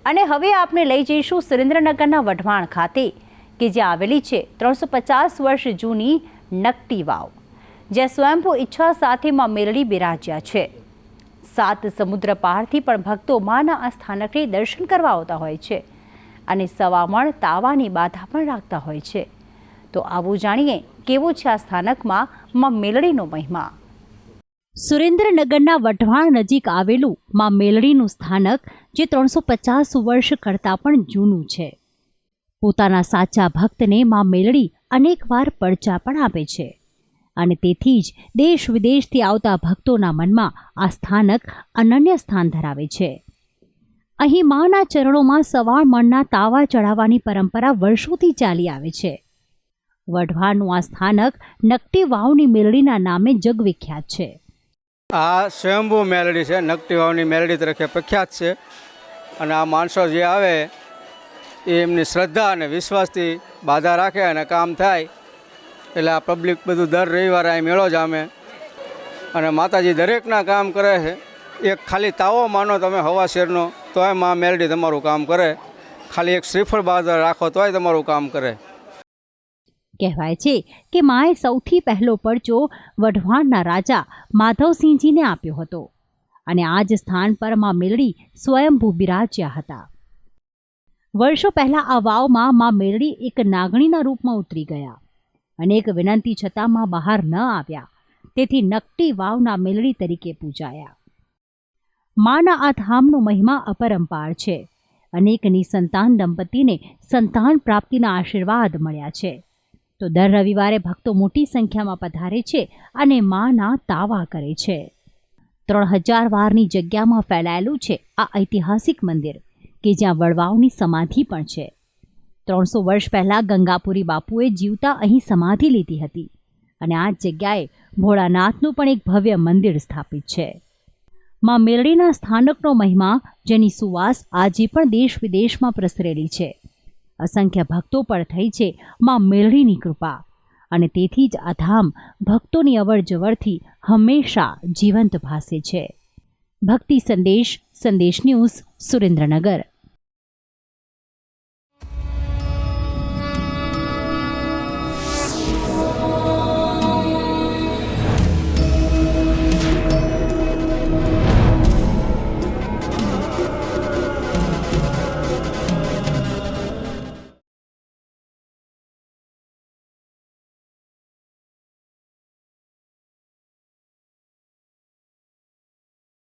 અને હવે આપણે લઈ જઈશું સુરેન્દ્રનગરના વઢવાણ ખાતે કે જ્યાં આવેલી છે 350 વર્ષ જૂની નકટી વાવ, જ્યાં સ્વયંભૂ ઈચ્છા સાથે માં મેલડી બિરાજ્યા છે। 7 સમુદ્ર પારથી પણ ભક્તો માના આ સ્થાનકે દર્શન કરવા આવતા હોય છે અને સવામણ તાવાની બાધા પણ રાખતા હોય છે। તો આવું જાણીએ કેવું છે આ સ્થાનકમાં માં મેલડીનો મહિમા। સુરેન્દ્રનગરના વઢવાણ નજીક આવેલું માં મેલડીનું સ્થાનક જે 350 વર્ષ કરતાં પણ જૂનું છે। પોતાના સાચા ભક્તને માં મેલડી અનેકવાર પડચા પણ આપે છે અને તેથી જ દેશ વિદેશથી આવતા ભક્તોના મનમાં આ સ્થાનક અનન્ય સ્થાન ધરાવે છે। અહીં માના ચરણોમાં સવાળ મણના તાવા ચડાવવાની પરંપરા વર્ષોથી ચાલી આવે છે। વઢવાણનું આ સ્થાનક નકટી વાવની મેલડીના નામે જગવિખ્યાત છે। આ સ્વયંભૂ મેલડી છે, નકટી વાવની મેલડી તરીકે પ્રખ્યાત છે અને આ માણસો જે આવે એ એમની શ્રદ્ધા અને વિશ્વાસથી બાધા રાખે અને કામ થાય એટલે આ પબ્લિક બધું દર રવિવારે અહીં મેળો જામે અને માતાજી દરેકના કામ કરે છે। એક ખાલી તાવો માનો તમે હવા શેરનો તોય માં મેલડી તમારું કામ કરે, ખાલી એક શ્રીફળ બાધા રાખો તોય તમારું કામ કરે। કહેવાય છે કે માએ સૌથી પહેલો પડચો વઢવાણના રાજા માધવસિંહજીને આપ્યો હતો અને આ જ સ્થાન પર માં મેલડી સ્વયંભૂ બિરાજ્યા હતા। વર્ષો પહેલા આ વાવમાં માં મેલડી એક નાગણીના રૂપમાં ઉતરી ગયા। અનેક વિનંતી છતાં માં બહાર ન આવ્યા, તેથી નકટી વાવના મેલડી તરીકે પૂજાયા। માના આ ધામનો મહિમા અપરંપાર છે। અનેક નિસંતાન દંપતીને સંતાન પ્રાપ્તિના આશીર્વાદ મળ્યા છે। તો દર રવિવારે ભક્તો મોટી સંખ્યામાં પધારે છે અને માના તાવા કરે છે। 3000 વારની જગ્યામાં ફેલાયેલું છે આ ઐતિહાસિક મંદિર કે જ્યાં વડવાઓની સમાધિ પણ છે। 300 વર્ષ પહેલાં ગંગાપુરી બાપુએ જીવતા અહીં સમાધિ લીધી હતી અને આ જગ્યાએ ભોળાનાથનું પણ એક ભવ્ય મંદિર સ્થાપિત છે। માં મેલડીના સ્થાનકનો મહિમા જેની સુવાસ આજે પણ દેશ વિદેશમાં પ્રસરેલી છે। અસંખ્ય ભક્તો પર થઈ છે માં મેલડીની કૃપા અને તેથી જ આ ધામ ભક્તોની અવર જવરથી હંમેશા જીવંત ભાસે છે। ભક્તિ સંદેશ, સંદેશ ન્યૂઝ, સુરેન્દ્રનગર।